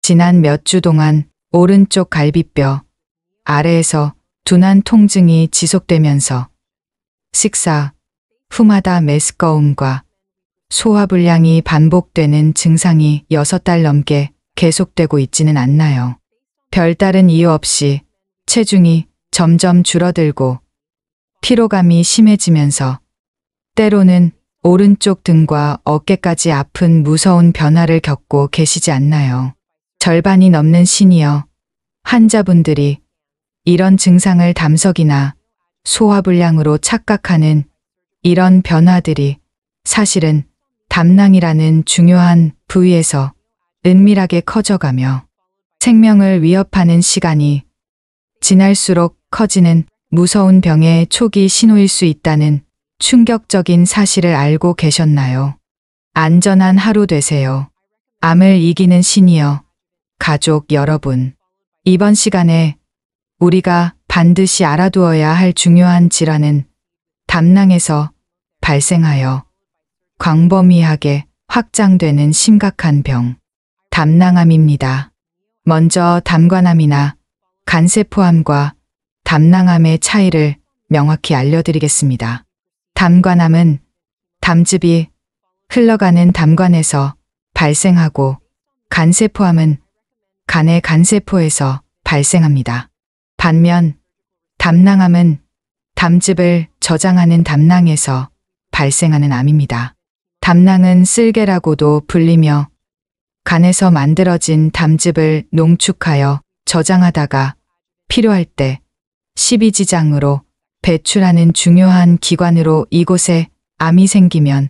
지난 몇 주 동안 오른쪽 갈비뼈 아래에서 둔한 통증이 지속되면서 식사 후마다 메스꺼움과 소화불량이 반복되는 증상이 6달 넘게 계속되고 있지는 않나요? 별다른 이유 없이 체중이 점점 줄어들고 피로감이 심해지면서 때로는 오른쪽 등과 어깨까지 아픈 무서운 변화를 겪고 계시지 않나요? 절반이 넘는 시니어 환자분들이 이런 증상을 담석이나 소화불량으로 착각하는 이런 변화들이 사실은 담낭이라는 중요한 부위에서 은밀하게 커져가며 생명을 위협하는 시간이 지날수록 커지는 무서운 병의 초기 신호일 수 있다는 충격적인 사실을 알고 계셨나요? 안전한 하루 되세요. 암을 이기는 시니어 가족 여러분, 이번 시간에 우리가 반드시 알아두어야 할 중요한 질환은 담낭에서 발생하여 광범위하게 확장되는 심각한 병, 담낭암입니다. 먼저 담관암이나 간세포암과 담낭암의 차이를 명확히 알려드리겠습니다. 담관암은 담즙이 흘러가는 담관에서 발생하고 간세포암은 간의 간세포에서 발생합니다. 반면 담낭암은 담즙을 저장하는 담낭에서 발생하는 암입니다. 담낭은 쓸개라고도 불리며 간에서 만들어진 담즙을 농축하여 저장하다가 필요할 때 십이지장으로 배출하는 중요한 기관으로 이곳에 암이 생기면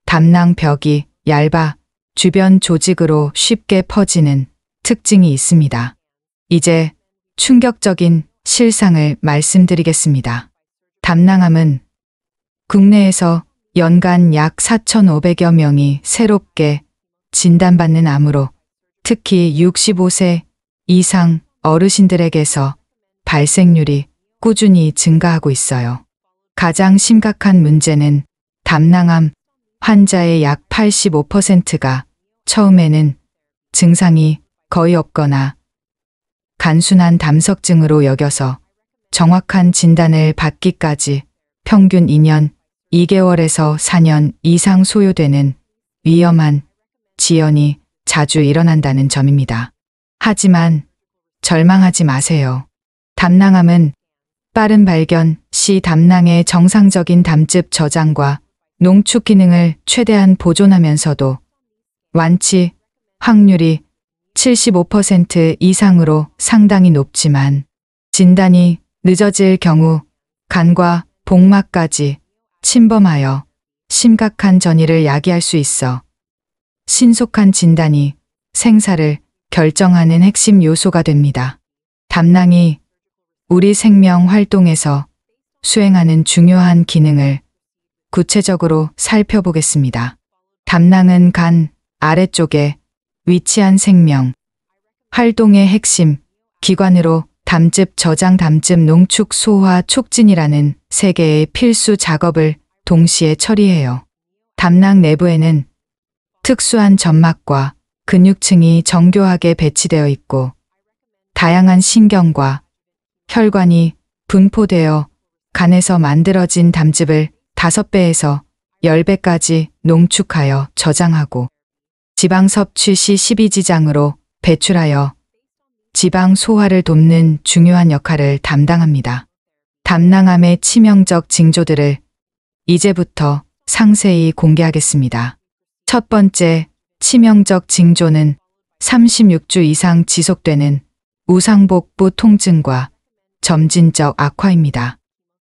담낭벽이 얇아 주변 조직으로 쉽게 퍼지는 특징이 있습니다. 이제 충격적인 실상을 말씀드리겠습니다. 담낭암은 국내에서 연간 약 4,500여 명이 새롭게 진단받는 암으로 특히 65세 이상 어르신들에게서 발생률이 꾸준히 증가하고 있어요. 가장 심각한 문제는 담낭암 환자의 약 85%가 처음에는 증상이 거의 없거나 단순한 담석증으로 여겨서 정확한 진단을 받기까지 평균 2년 2개월에서 4년 이상 소요되는 위험한 지연이 자주 일어난다는 점입니다. 하지만 절망하지 마세요. 담낭암은 빠른 발견 시 담낭의 정상적인 담즙 저장과 농축 기능을 최대한 보존하면서도 완치 확률이 75% 이상으로 상당히 높지만 진단이 늦어질 경우 간과 복막까지 침범하여 심각한 전이를 야기할 수 있어 신속한 진단이 생사를 결정하는 핵심 요소가 됩니다. 담낭이 우리 생명 활동에서 수행하는 중요한 기능을 구체적으로 살펴보겠습니다. 담낭은 간 아래쪽에 위치한 생명 활동의 핵심 기관으로 담즙 저장, 담즙 농축, 소화, 촉진이라는 3개의 필수 작업을 동시에 처리해요. 담낭 내부에는 특수한 점막과 근육층이 정교하게 배치되어 있고 다양한 신경과 혈관이 분포되어 간에서 만들어진 담즙을 5배에서 10배까지 농축하여 저장하고 지방 섭취 시 십이지장으로 배출하여 지방 소화를 돕는 중요한 역할을 담당합니다. 담낭암의 치명적 징조들을 이제부터 상세히 공개하겠습니다. 첫 번째 치명적 징조는 36주 이상 지속되는 우상복부 통증과 점진적 악화입니다.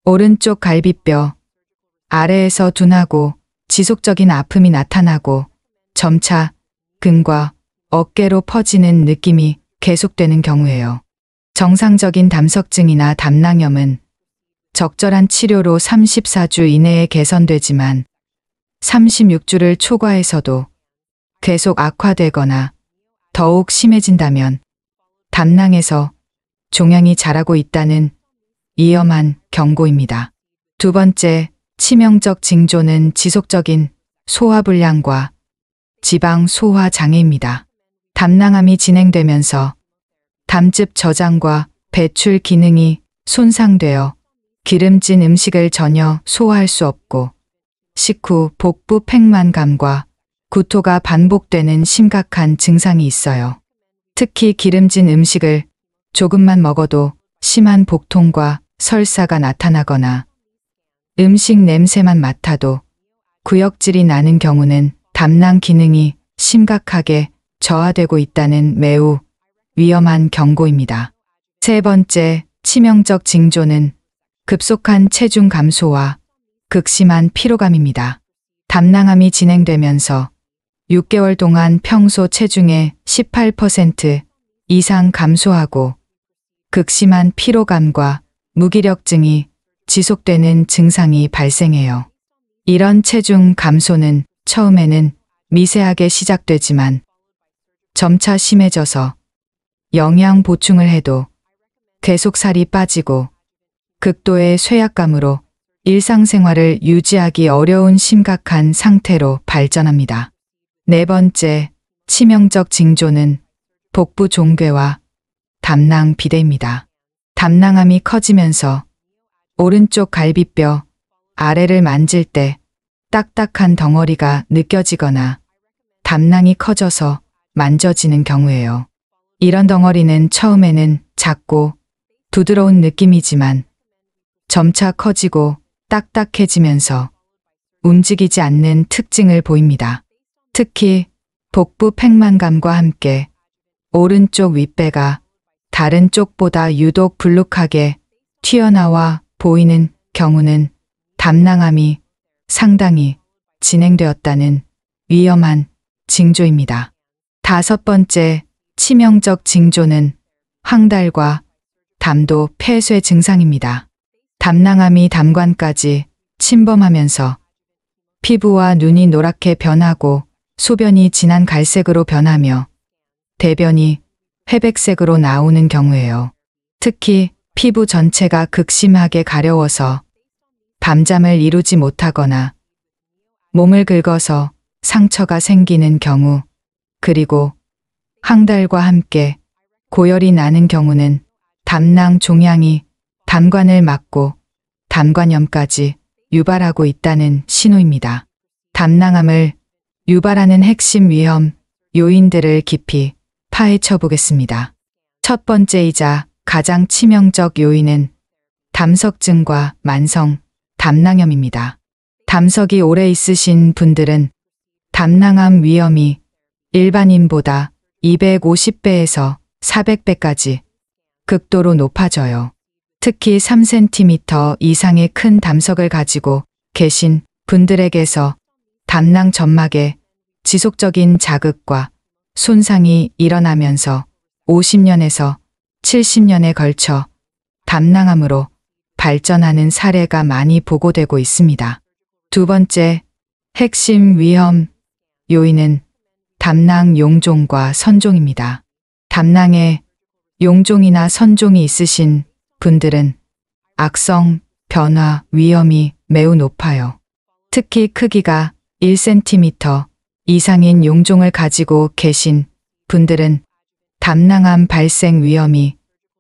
오른쪽 갈비뼈 아래에서 둔하고 지속적인 아픔이 나타나고 점차 등과 어깨로 퍼지는 느낌이 계속되는 경우예요. 정상적인 담석증이나 담낭염은 적절한 치료로 34주 이내에 개선되지만 36주를 초과해서도 계속 악화되거나 더욱 심해진다면 담낭에서 종양이 자라고 있다는 위험한 경고입니다. 두 번째 치명적 징조는 지속적인 소화불량과 지방 소화 장애입니다. 담낭암이 진행되면서 담즙 저장과 배출 기능이 손상되어 기름진 음식을 전혀 소화할 수 없고 식후 복부 팽만감과 구토가 반복되는 심각한 증상이 있어요. 특히 기름진 음식을 조금만 먹어도 심한 복통과 설사가 나타나거나 음식 냄새만 맡아도 구역질이 나는 경우는 담낭 기능이 심각하게 저하되고 있다는 매우 위험한 경고입니다. 세 번째, 치명적 징조는 급속한 체중 감소와 극심한 피로감입니다. 담낭암이 진행되면서 6개월 동안 평소 체중의 18% 이상 감소하고 극심한 피로감과 무기력증이 지속되는 증상이 발생해요. 이런 체중 감소는 처음에는 미세하게 시작되지만 점차 심해져서 영양 보충을 해도 계속 살이 빠지고 극도의 쇠약감으로 일상생활을 유지하기 어려운 심각한 상태로 발전합니다. 네 번째, 치명적 징조는 복부 종괴와 담낭 비대입니다. 담낭암이 커지면서 오른쪽 갈비뼈 아래를 만질 때 딱딱한 덩어리가 느껴지거나 담낭이 커져서 만져지는 경우예요. 이런 덩어리는 처음에는 작고 부드러운 느낌이지만 점차 커지고 딱딱해지면서 움직이지 않는 특징을 보입니다. 특히 복부 팽만감과 함께 오른쪽 윗배가 다른 쪽보다 유독 불룩하게 튀어나와 보이는 경우는 담낭암이 상당히 진행되었다는 위험한 징조입니다. 다섯 번째, 치명적 징조는 황달과 담도 폐쇄 증상입니다. 담낭암이 담관까지 침범하면서 피부와 눈이 노랗게 변하고 소변이 진한 갈색으로 변하며 대변이 회백색으로 나오는 경우예요. 특히 피부 전체가 극심하게 가려워서 밤잠을 이루지 못하거나 몸을 긁어서 상처가 생기는 경우, 그리고 황달과 함께 고열이 나는 경우는 담낭 종양이 담관을 막고 담관염까지 유발하고 있다는 신호입니다. 담낭암을 유발하는 핵심 위험 요인들을 깊이 파헤쳐 보겠습니다. 첫 번째이자 가장 치명적 요인은 담석증과 만성 담낭염입니다. 담석이 오래 있으신 분들은 담낭암 위험이 일반인보다 250배에서 400배까지 극도로 높아져요. 특히 3cm 이상의 큰 담석을 가지고 계신 분들에게서 담낭 점막에 지속적인 자극과 손상이 일어나면서 50년에서 70년에 걸쳐 담낭암으로 발전하는 사례가 많이 보고되고 있습니다. 두 번째, 핵심 위험 요인은 담낭 용종과 선종입니다. 담낭에 용종이나 선종이 있으신 분들은 악성 변화 위험이 매우 높아요. 특히 크기가 1cm 이상인 용종을 가지고 계신 분들은 담낭암 발생 위험이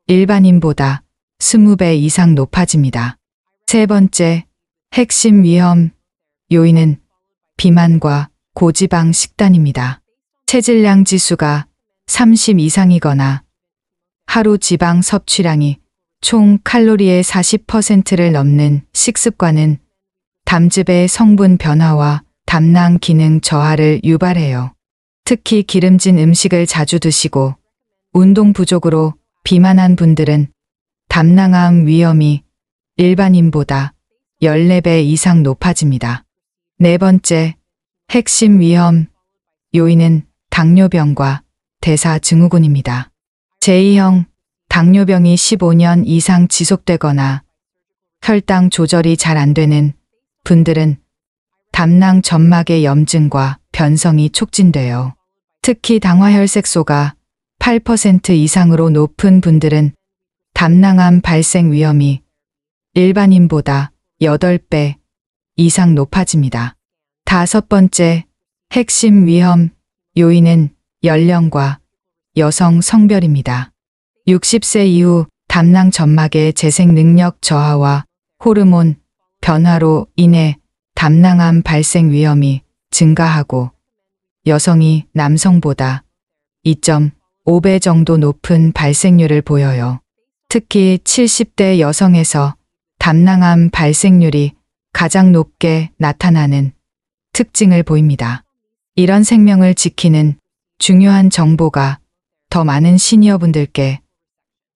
일반인보다 20배 이상 높아집니다. 세 번째, 핵심 위험 요인은 비만과 고지방 식단입니다. 체질량 지수가 30 이상이거나 하루 지방 섭취량이 총 칼로리의 40%를 넘는 식습관은 담즙의 성분 변화와 담낭 기능 저하를 유발해요. 특히 기름진 음식을 자주 드시고 운동 부족으로 비만한 분들은 담낭암 위험이 일반인보다 14배 이상 높아집니다. 네 번째, 핵심 위험 요인은 당뇨병과 대사증후군입니다. 제2형 당뇨병이 15년 이상 지속되거나 혈당 조절이 잘 안 되는 분들은 담낭 점막의 염증과 변성이 촉진돼요. 특히 당화혈색소가 8% 이상으로 높은 분들은 담낭암 발생 위험이 일반인보다 8배 이상 높아집니다. 다섯 번째, 핵심 위험 요인은 연령과 여성 성별입니다. 60세 이후 담낭 점막의 재생 능력 저하와 호르몬 변화로 인해 담낭암 발생 위험이 증가하고 여성이 남성보다 2.5배 정도 높은 발생률을 보여요. 특히 70대 여성에서 담낭암 발생률이 가장 높게 나타나는 특징을 보입니다. 이런 생명을 지키는 중요한 정보가 더 많은 시니어분들께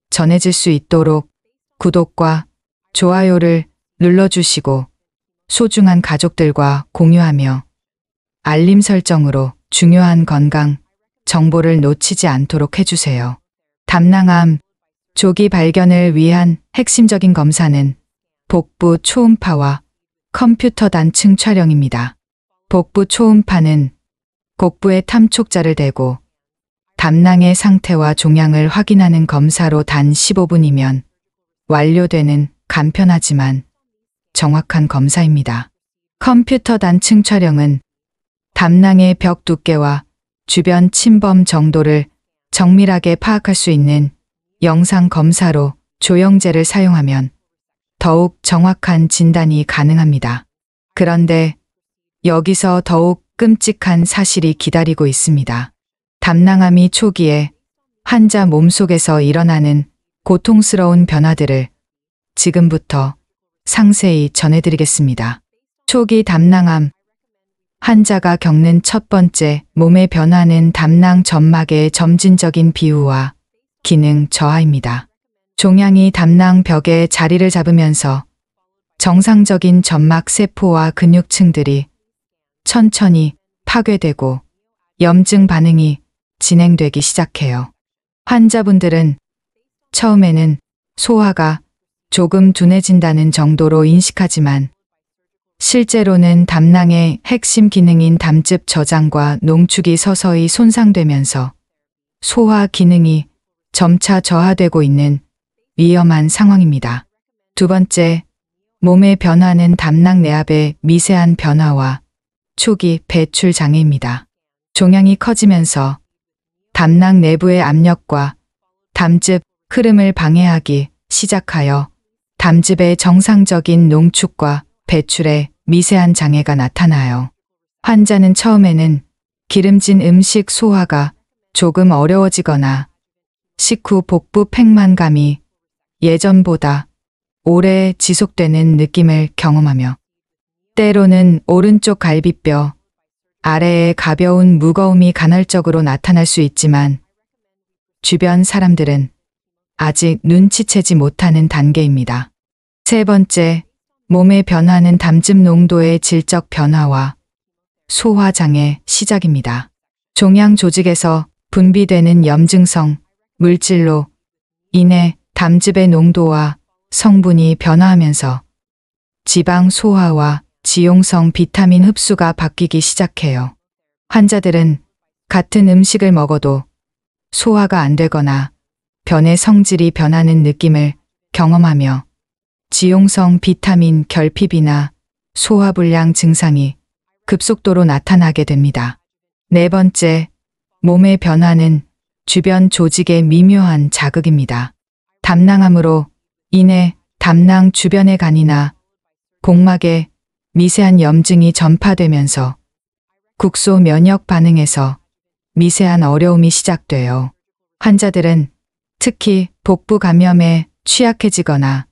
전해질 수 있도록 구독과 좋아요를 눌러주시고 소중한 가족들과 공유하며 알림 설정으로 중요한 건강 정보를 놓치지 않도록 해주세요. 담낭암 조기 발견을 위한 핵심적인 검사는 복부 초음파와 컴퓨터 단층 촬영입니다. 복부 초음파는 복부에 탐촉자를 대고 담낭의 상태와 종양을 확인하는 검사로 단 15분이면 완료되는 간편하지만 정확한 검사입니다. 컴퓨터 단층 촬영은 담낭의 벽 두께와 주변 침범 정도를 정밀하게 파악할 수 있는 영상 검사로 조영제를 사용하면 더욱 정확한 진단이 가능합니다. 그런데 여기서 더욱 끔찍한 사실이 기다리고 있습니다. 담낭암이 초기에 환자 몸속에서 일어나는 고통스러운 변화들을 지금부터 상세히 전해드리겠습니다. 초기 담낭암 환자가 겪는 첫 번째 몸의 변화는 담낭 점막의 점진적인 비우와 기능 저하입니다. 종양이 담낭 벽에 자리를 잡으면서 정상적인 점막 세포와 근육층들이 천천히 파괴되고 염증 반응이 진행되기 시작해요. 환자분들은 처음에는 소화가 조금 둔해진다는 정도로 인식하지만 실제로는 담낭의 핵심 기능인 담즙 저장과 농축이 서서히 손상되면서 소화 기능이 점차 저하되고 있는 위험한 상황입니다. 두 번째, 몸의 변화는 담낭 내압의 미세한 변화와 초기 배출 장애입니다. 종양이 커지면서 담낭 내부의 압력과 담즙 흐름을 방해하기 시작하여 담즙의 정상적인 농축과 배출에 미세한 장애가 나타나요. 환자는 처음에는 기름진 음식 소화가 조금 어려워지거나 식후 복부 팽만감이 예전보다 오래 지속되는 느낌을 경험하며 때로는 오른쪽 갈비뼈 아래에 가벼운 무거움이 간헐적으로 나타날 수 있지만 주변 사람들은 아직 눈치채지 못하는 단계입니다. 세 번째, 몸의 변화는 담즙 농도의 질적 변화와 소화장애 시작입니다. 종양 조직에서 분비되는 염증성 물질로 인해 담즙의 농도와 성분이 변화하면서 지방 소화와 지용성 비타민 흡수가 바뀌기 시작해요. 환자들은 같은 음식을 먹어도 소화가 안 되거나 변의 성질이 변하는 느낌을 경험하며 지용성 비타민 결핍이나 소화불량 증상이 급속도로 나타나게 됩니다. 네 번째, 몸의 변화는 주변 조직의 미묘한 자극입니다. 담낭암으로 인해 담낭 주변의 간이나 복막에 미세한 염증이 전파되면서 국소 면역 반응에서 미세한 어려움이 시작돼요. 환자들은 특히 복부 감염에 취약해지거나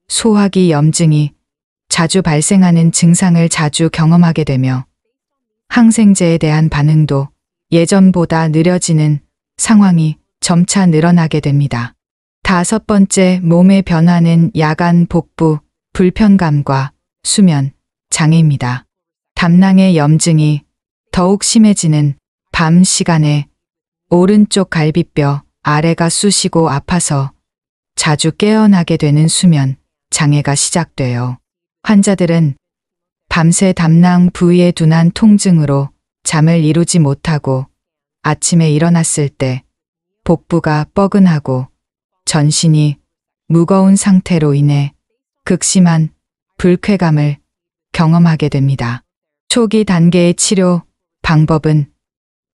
소화기 염증이 자주 발생하는 증상을 자주 경험하게 되며 항생제에 대한 반응도 예전보다 느려지는 상황이 점차 늘어나게 됩니다. 다섯 번째, 몸의 변화는 야간 복부 불편감과 수면 장애입니다. 담낭의 염증이 더욱 심해지는 밤 시간에 오른쪽 갈비뼈 아래가 쑤시고 아파서 자주 깨어나게 되는 수면 장애가 시작돼요. 환자들은 밤새 담낭 부위의 둔한 통증으로 잠을 이루지 못하고 아침에 일어났을 때 복부가 뻐근하고 전신이 무거운 상태로 인해 극심한 불쾌감을 경험하게 됩니다. 초기 단계의 치료 방법은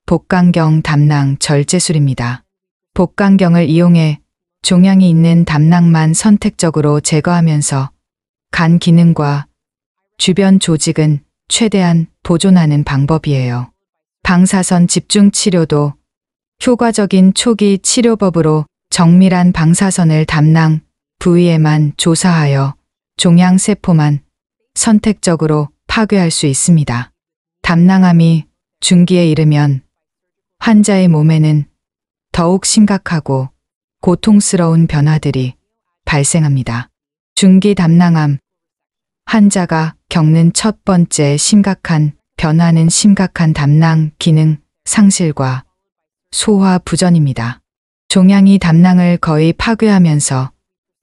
복강경 담낭 절제술입니다. 복강경을 이용해 종양이 있는 담낭만 선택적으로 제거하면서 간 기능과 주변 조직은 최대한 보존하는 방법이에요. 방사선 집중 치료도 효과적인 초기 치료법으로 정밀한 방사선을 담낭 부위에만 조사하여 종양 세포만 선택적으로 파괴할 수 있습니다. 담낭암이 중기에 이르면 환자의 몸에는 더욱 심각하고 고통스러운 변화들이 발생합니다. 중기 담낭암 환자가 겪는 첫 번째 심각한 변화는 심각한 담낭 기능 상실과 소화 부전입니다. 종양이 담낭을 거의 파괴하면서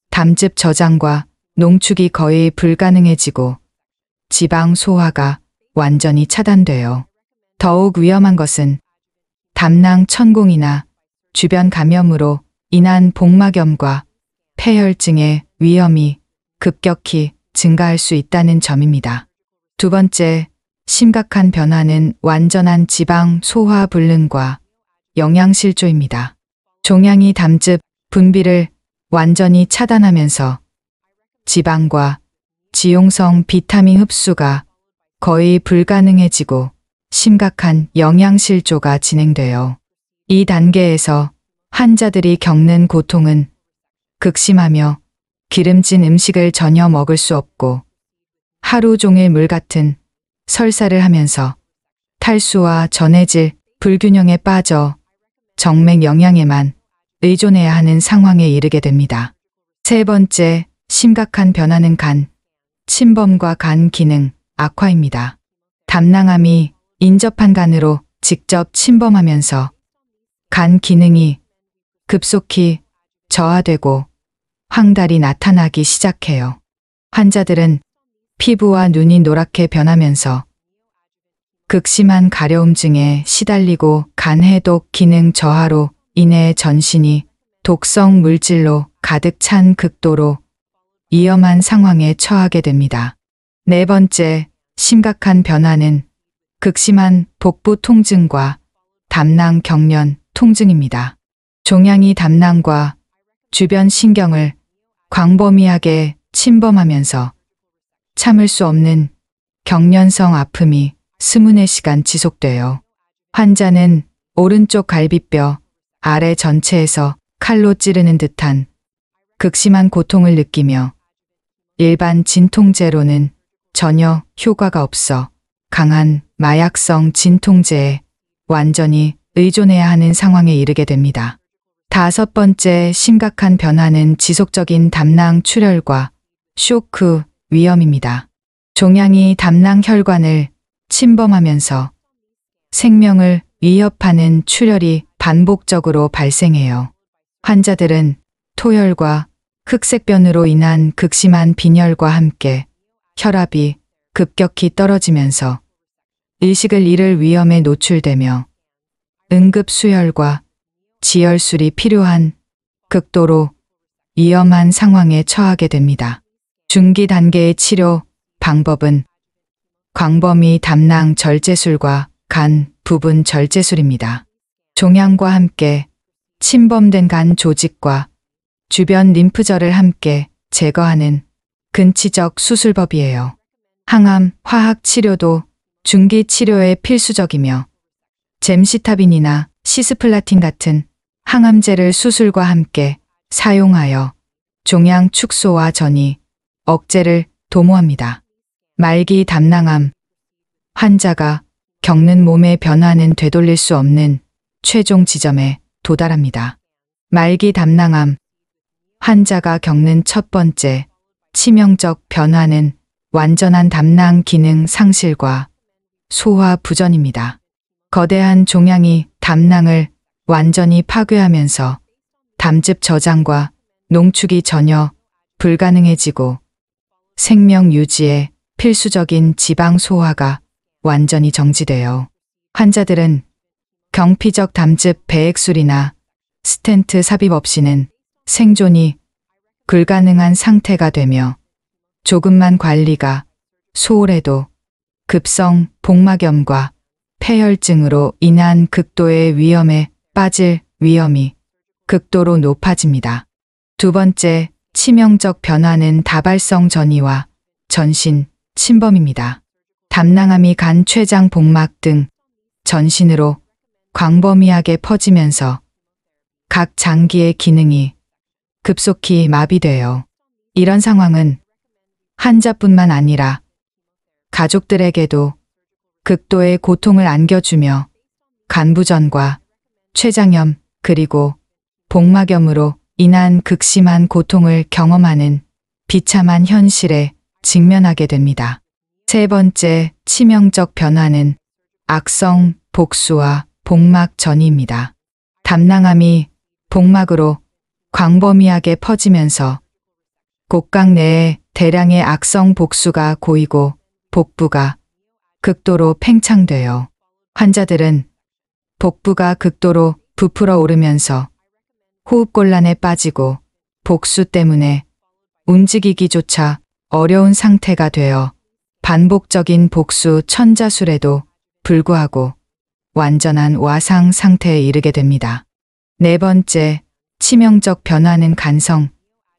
담즙 저장과 농축이 거의 불가능해지고 지방 소화가 완전히 차단돼요. 더욱 위험한 것은 담낭 천공이나 주변 감염으로 인한 복막염과 폐혈증의 위험이 급격히 증가할 수 있다는 점입니다. 두 번째, 심각한 변화는 완전한 지방 소화 불능과 영양실조입니다. 종양이 담즙 분비를 완전히 차단하면서 지방과 지용성 비타민 흡수가 거의 불가능해지고 심각한 영양실조가 진행돼요. 이 단계에서 환자들이 겪는 고통은 극심하며 기름진 음식을 전혀 먹을 수 없고 하루 종일 물 같은 설사를 하면서 탈수와 전해질 불균형에 빠져 정맥 영양에만 의존해야 하는 상황에 이르게 됩니다. 세 번째, 심각한 변화는 간 침범과 간 기능 악화입니다. 담낭암이 인접한 간으로 직접 침범하면서 간 기능이 급속히 저하되고 황달이 나타나기 시작해요. 환자들은 피부와 눈이 노랗게 변하면서 극심한 가려움증에 시달리고 간 해독 기능 저하로 인해 전신이 독성 물질로 가득 찬 극도로 위험한 상황에 처하게 됩니다. 네 번째, 심각한 변화는 극심한 복부 통증과 담낭 경련 통증입니다. 종양이 담낭과 주변 신경을 광범위하게 침범하면서 참을 수 없는 경련성 아픔이 스문의 시간 지속돼요. 환자는 오른쪽 갈비뼈 아래 전체에서 칼로 찌르는 듯한 극심한 고통을 느끼며 일반 진통제로는 전혀 효과가 없어 강한 마약성 진통제에 완전히 의존해야 하는 상황에 이르게 됩니다. 다섯 번째, 심각한 변화는 지속적인 담낭 출혈과 쇼크 위험입니다. 종양이 담낭 혈관을 침범하면서 생명을 위협하는 출혈이 반복적으로 발생해요. 환자들은 토혈과 흑색변으로 인한 극심한 빈혈과 함께 혈압이 급격히 떨어지면서 의식을 잃을 위험에 노출되며 응급수혈과 지혈술이 필요한 극도로 위험한 상황에 처하게 됩니다. 중기 단계의 치료 방법은 광범위 담낭 절제술과 간 부분 절제술입니다. 종양과 함께 침범된 간 조직과 주변 림프절을 함께 제거하는 근치적 수술법이에요. 항암 화학 치료도 중기 치료에 필수적이며 젬시타빈이나 시스플라틴 같은 항암제를 수술과 함께 사용하여 종양 축소와 전이 억제를 도모합니다. 말기 담낭암 환자가 겪는 몸의 변화는 되돌릴 수 없는 최종 지점에 도달합니다. 말기 담낭암 환자가 겪는 첫 번째 치명적 변화는 완전한 담낭 기능 상실과 소화 부전입니다. 거대한 종양이 담낭을 완전히 파괴하면서 담즙 저장과 농축이 전혀 불가능해지고 생명 유지에 필수적인 지방 소화가 완전히 정지되어 환자들은 경피적 담즙 배액술이나 스텐트 삽입 없이는 생존이 불가능한 상태가 되며 조금만 관리가 소홀해도 급성 복막염과 폐혈증으로 인한 극도의 위험에 빠질 위험이 극도로 높아집니다. 두 번째, 치명적 변화는 다발성 전이와 전신 침범입니다. 담낭암이 간, 췌장, 복막 등 전신으로 광범위하게 퍼지면서 각 장기의 기능이 급속히 마비돼요. 이런 상황은 환자뿐만 아니라 가족들에게도 극도의 고통을 안겨주며 간부전과 췌장염 그리고 복막염으로 인한 극심한 고통을 경험하는 비참한 현실에 직면하게 됩니다. 세 번째, 치명적 변화는 악성 복수와 복막 전이입니다. 담낭암이 복막으로 광범위하게 퍼지면서 곡각 내에 대량의 악성 복수가 고이고 복부가 극도로 팽창돼요. 환자들은 복부가 극도로 부풀어 오르면서 호흡곤란에 빠지고 복수 때문에 움직이기조차 어려운 상태가 되어 반복적인 복수 천자술에도 불구하고 완전한 와상 상태에 이르게 됩니다. 네 번째, 치명적 변화는 간성,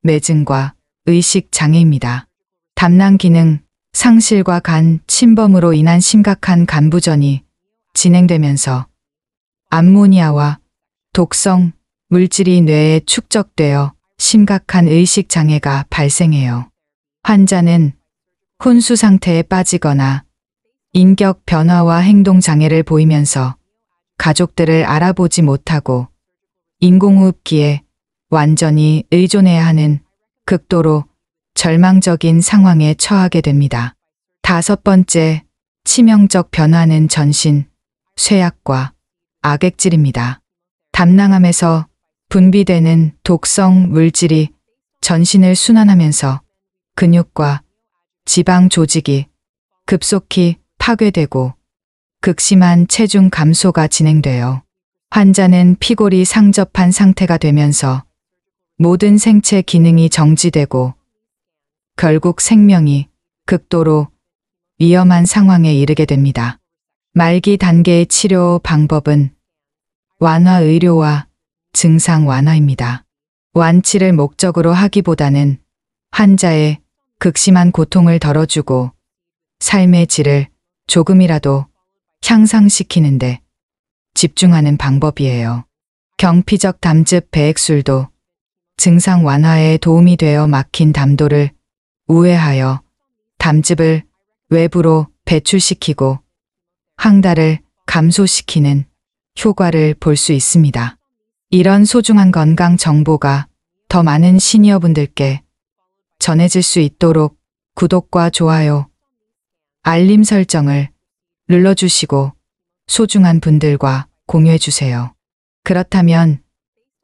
매증과 의식 장애입니다. 담낭 기능 상실과 간 침범으로 인한 심각한 간부전이 진행되면서 암모니아와 독성 물질이 뇌에 축적되어 심각한 의식 장애가 발생해요. 환자는 혼수 상태에 빠지거나 인격 변화와 행동 장애를 보이면서 가족들을 알아보지 못하고 인공호흡기에 완전히 의존해야 하는 극도로 절망적인 상황에 처하게 됩니다. 다섯 번째, 치명적 변화는 전신, 쇠약과 악액질입니다. 담낭암에서 분비되는 독성 물질이 전신을 순환하면서 근육과 지방 조직이 급속히 파괴되고 극심한 체중 감소가 진행되어 환자는 피골이 상접한 상태가 되면서 모든 생체 기능이 정지되고 결국 생명이 극도로 위험한 상황에 이르게 됩니다. 말기 단계의 치료 방법은 완화 의료와 증상 완화입니다. 완치를 목적으로 하기보다는 환자의 극심한 고통을 덜어주고 삶의 질을 조금이라도 향상시키는데 집중하는 방법이에요. 경피적 담즙 배액술도 증상 완화에 도움이 되어 막힌 담도를 우회하여 담즙을 외부로 배출시키고 황달을 감소시키는 효과를 볼 수 있습니다. 이런 소중한 건강 정보가 더 많은 시니어분들께 전해질 수 있도록 구독과 좋아요, 알림 설정을 눌러주시고 소중한 분들과 공유해주세요. 그렇다면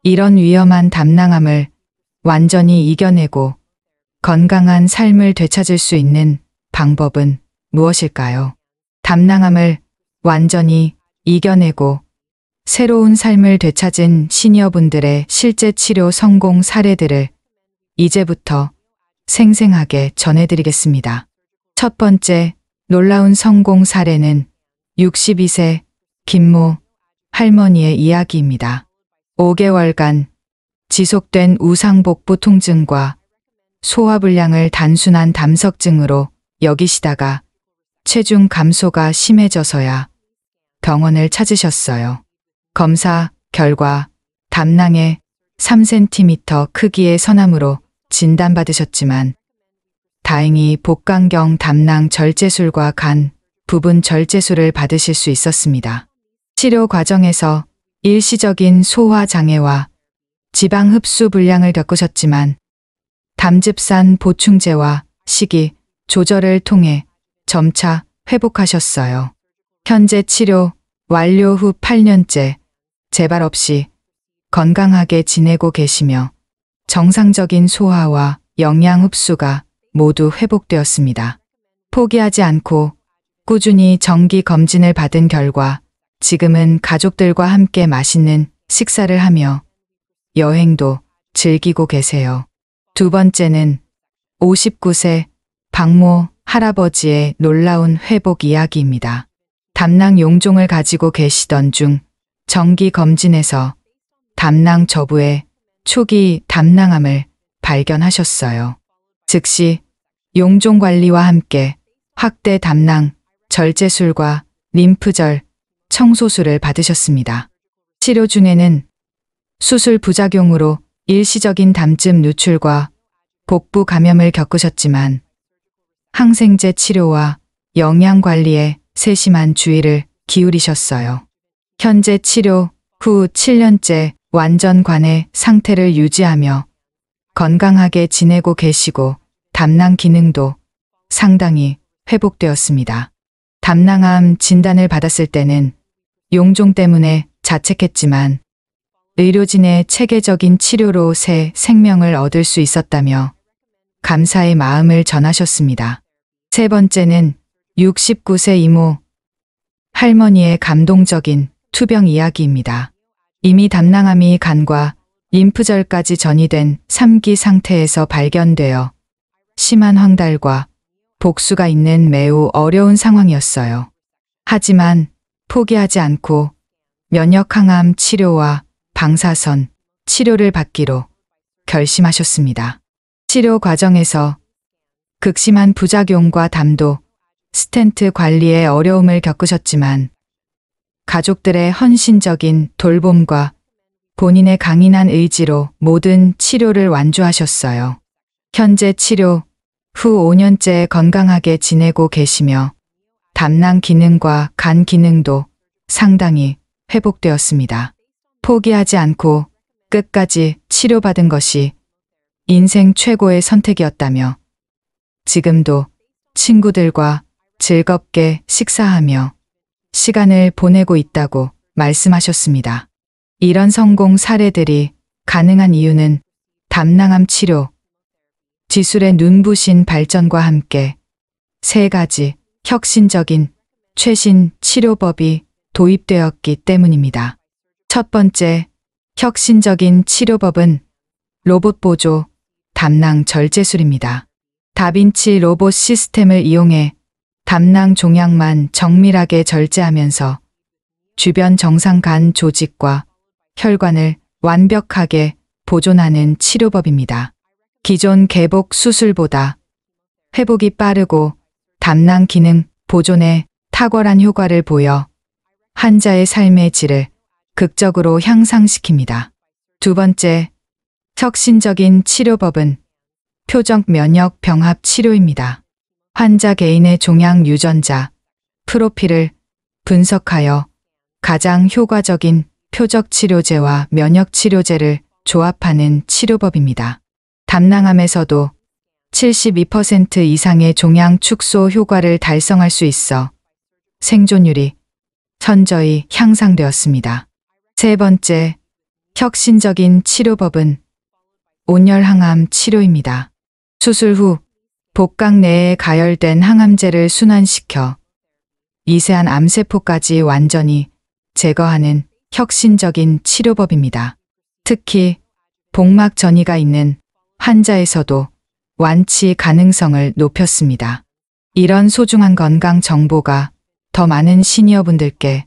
이런 위험한 담낭암을 완전히 이겨내고 건강한 삶을 되찾을 수 있는 방법은 무엇일까요? 담낭암을 완전히 이겨내고 새로운 삶을 되찾은 시니어분들의 실제 치료 성공 사례들을 이제부터 생생하게 전해드리겠습니다. 첫 번째, 놀라운 성공 사례는 62세 김모 할머니의 이야기입니다. 5개월간 지속된 우상복부 통증과 소화불량을 단순한 담석증으로 여기시다가 체중 감소가 심해져서야 병원을 찾으셨어요. 검사 결과 담낭에 3cm 크기의 선암으로 진단받으셨지만 다행히 복강경 담낭 절제술과 간 부분 절제술을 받으실 수 있었습니다. 치료 과정에서 일시적인 소화 장애와 지방 흡수 불량을 겪으셨지만 담즙산 보충제와 식이 조절을 통해 점차 회복하셨어요. 현재 치료 완료 후 8년째 재발 없이 건강하게 지내고 계시며 정상적인 소화와 영양 흡수가 모두 회복되었습니다. 포기하지 않고 꾸준히 정기 검진을 받은 결과 지금은 가족들과 함께 맛있는 식사를 하며 여행도 즐기고 계세요. 두 번째는 59세 박모 할아버지의 놀라운 회복 이야기입니다. 담낭 용종을 가지고 계시던 중 정기 검진에서 담낭 저부에 초기 담낭암을 발견하셨어요. 즉시 용종 관리와 함께 확대 담낭 절제술과 림프절 청소술을 받으셨습니다. 치료 중에는 수술 부작용으로 일시적인 담즙 누출과 복부 감염을 겪으셨지만 항생제 치료와 영양 관리에 세심한 주의를 기울이셨어요. 현재 치료 후 7년째 완전 관해 상태를 유지하며 건강하게 지내고 계시고 담낭 기능도 상당히 회복되었습니다. 담낭암 진단을 받았을 때는 용종 때문에 자책했지만 의료진의 체계적인 치료로 새 생명을 얻을 수 있었다며 감사의 마음을 전하셨습니다. 세 번째는 69세 이모 할머니의 감동적인 투병 이야기입니다. 이미 담낭암이 간과 림프절까지 전이된 3기 상태에서 발견되어 심한 황달과 복수가 있는 매우 어려운 상황이었어요. 하지만 포기하지 않고 면역항암 치료와 방사선 치료를 받기로 결심하셨습니다. 치료 과정에서 극심한 부작용과 담도, 스텐트 관리에 어려움을 겪으셨지만 가족들의 헌신적인 돌봄과 본인의 강인한 의지로 모든 치료를 완주하셨어요. 현재 치료 후 5년째 건강하게 지내고 계시며 담낭 기능과 간 기능도 상당히 회복되었습니다. 포기하지 않고 끝까지 치료받은 것이 인생 최고의 선택이었다며 지금도 친구들과 즐겁게 식사하며 시간을 보내고 있다고 말씀하셨습니다. 이런 성공 사례들이 가능한 이유는 담낭암 치료, 기술의 눈부신 발전과 함께 세 가지 혁신적인 최신 치료법이 도입되었기 때문입니다. 첫 번째, 혁신적인 치료법은 로봇 보조 담낭 절제술입니다. 다빈치 로봇 시스템을 이용해 담낭 종양만 정밀하게 절제하면서 주변 정상 간 조직과 혈관을 완벽하게 보존하는 치료법입니다. 기존 개복 수술보다 회복이 빠르고 담낭 기능 보존에 탁월한 효과를 보여 환자의 삶의 질을 극적으로 향상시킵니다. 두 번째, 혁신적인 치료법은 표적 면역 병합 치료입니다. 환자 개인의 종양 유전자 프로필을 분석하여 가장 효과적인 표적 치료제와 면역 치료제를 조합하는 치료법입니다. 담낭암에서도 72% 이상의 종양 축소 효과를 달성할 수 있어 생존율이 현저히 향상되었습니다. 세 번째, 혁신적인 치료법은 온열항암 치료입니다. 수술 후 복강 내에 가열된 항암제를 순환시켜 미세한 암세포까지 완전히 제거하는 혁신적인 치료법입니다. 특히 복막 전이가 있는 환자에서도 완치 가능성을 높였습니다. 이런 소중한 건강 정보가 더 많은 시니어분들께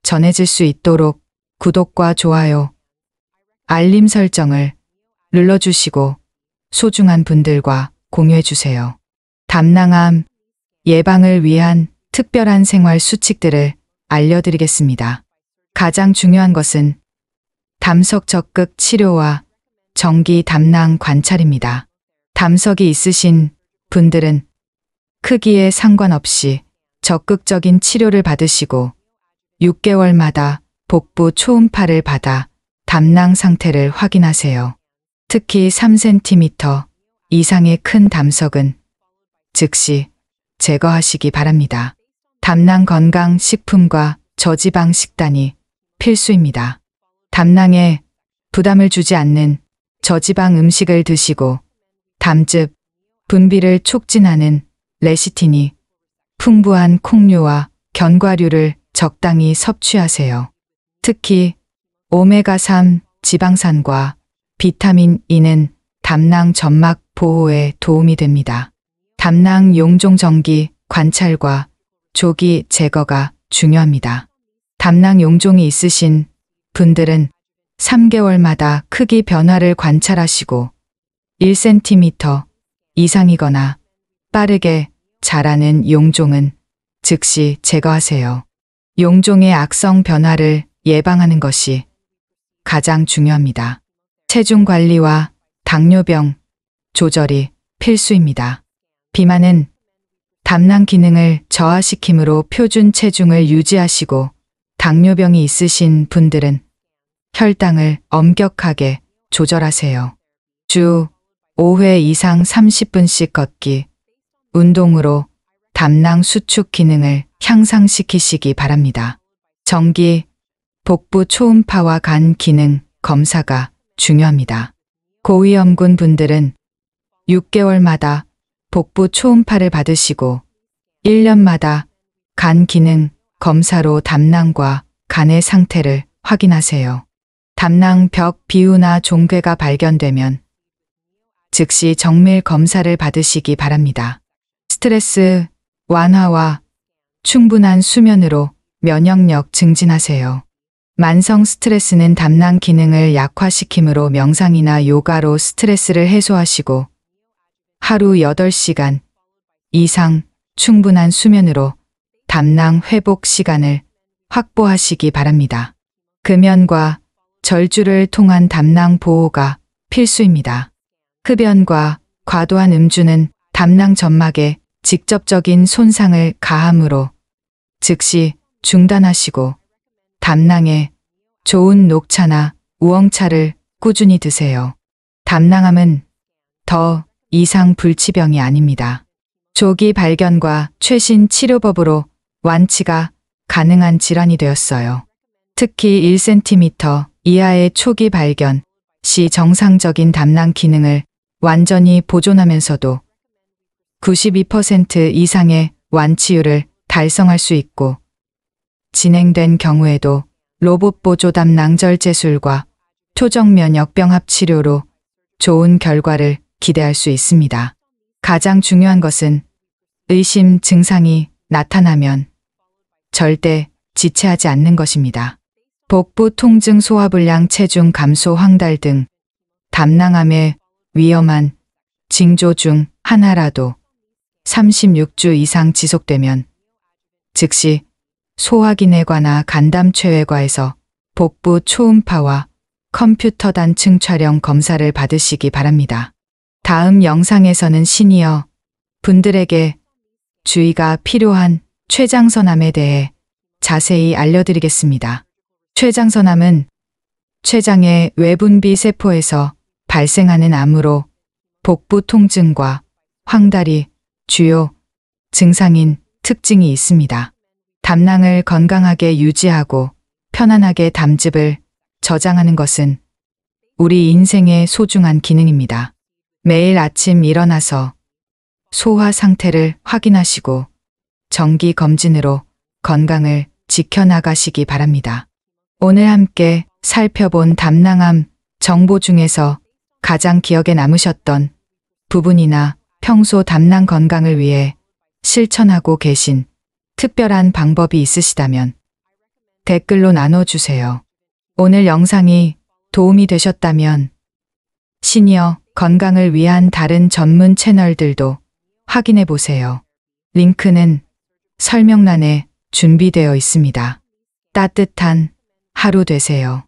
전해질 수 있도록 구독과 좋아요, 알림 설정을 눌러주시고 소중한 분들과 공유해주세요. 담낭암 예방을 위한 특별한 생활 수칙들을 알려드리겠습니다. 가장 중요한 것은 담석 적극 치료와 정기 담낭 관찰입니다. 담석이 있으신 분들은 크기에 상관없이 적극적인 치료를 받으시고 6개월마다 복부 초음파를 받아 담낭 상태를 확인하세요. 특히 3cm 이상의 큰 담석은 즉시 제거하시기 바랍니다. 담낭 건강 식품과 저지방 식단이 필수입니다. 담낭에 부담을 주지 않는 저지방 음식을 드시고 담즙 분비를 촉진하는 레시틴이 풍부한 콩류와 견과류를 적당히 섭취하세요. 특히 오메가3 지방산과 비타민 E는 담낭 점막 보호에 도움이 됩니다. 담낭 용종 정기 관찰과 조기 제거가 중요합니다. 담낭 용종이 있으신 분들은 3개월마다 크기 변화를 관찰하시고 1cm 이상이거나 빠르게 자라는 용종은 즉시 제거하세요. 용종의 악성 변화를 예방하는 것이 가장 중요합니다. 체중 관리와 당뇨병 조절이 필수입니다. 비만은 담낭 기능을 저하시키므로 표준 체중을 유지하시고 당뇨병이 있으신 분들은 혈당을 엄격하게 조절하세요. 주 5회 이상 30분씩 걷기, 운동으로 담낭 수축 기능을 향상시키시기 바랍니다. 정기, 복부 초음파와 간 기능 검사가 중요합니다. 고위험군 분들은 6개월마다 복부 초음파를 받으시고 1년마다 간 기능 검사로 담낭과 간의 상태를 확인하세요. 담낭 벽 비우나 종괴가 발견되면 즉시 정밀 검사를 받으시기 바랍니다. 스트레스 완화와 충분한 수면으로 면역력 증진하세요. 만성 스트레스는 담낭 기능을 약화시키므로 명상이나 요가로 스트레스를 해소하시고 하루 8시간 이상 충분한 수면으로 담낭 회복 시간을 확보하시기 바랍니다. 금연과 절주를 통한 담낭 보호가 필수입니다. 흡연과 과도한 음주는 담낭 점막에 직접적인 손상을 가하므로 즉시 중단하시고 담낭에 좋은 녹차나 우엉차를 꾸준히 드세요. 담낭암은 더 이상 불치병이 아닙니다. 조기 발견과 최신 치료법으로 완치가 가능한 질환이 되었어요. 특히 1cm 이하의 초기 발견 시 정상적인 담낭 기능을 완전히 보존하면서도 92% 이상의 완치율을 달성할 수 있고 진행된 경우에도 로봇 보조 담낭 절제술과 토종 면역병 합치료로 좋은 결과를 기대할 수 있습니다. 가장 중요한 것은 의심 증상이 나타나면 절대 지체하지 않는 것입니다. 복부 통증, 소화불량, 체중 감소, 황달 등 담낭암의 위험한 징조 중 하나라도 36주 이상 지속되면 즉시 소화기내과나 간담체외과에서 복부 초음파와 컴퓨터 단층 촬영 검사를 받으시기 바랍니다. 다음 영상에서는 시니어 분들에게 주의가 필요한 췌장선암에 대해 자세히 알려드리겠습니다. 췌장선암은 췌장의 외분비 세포에서 발생하는 암으로 복부 통증과 황달이 주요 증상인 특징이 있습니다. 담낭을 건강하게 유지하고 편안하게 담즙을 저장하는 것은 우리 인생의 소중한 기능입니다. 매일 아침 일어나서 소화 상태를 확인하시고 정기 검진으로 건강을 지켜나가시기 바랍니다. 오늘 함께 살펴본 담낭암 정보 중에서 가장 기억에 남으셨던 부분이나 평소 담낭 건강을 위해 실천하고 계신 특별한 방법이 있으시다면 댓글로 나눠주세요. 오늘 영상이 도움이 되셨다면 시니어 건강을 위한 다른 전문 채널들도 확인해 보세요. 링크는 설명란에 준비되어 있습니다. 따뜻한 하루 되세요.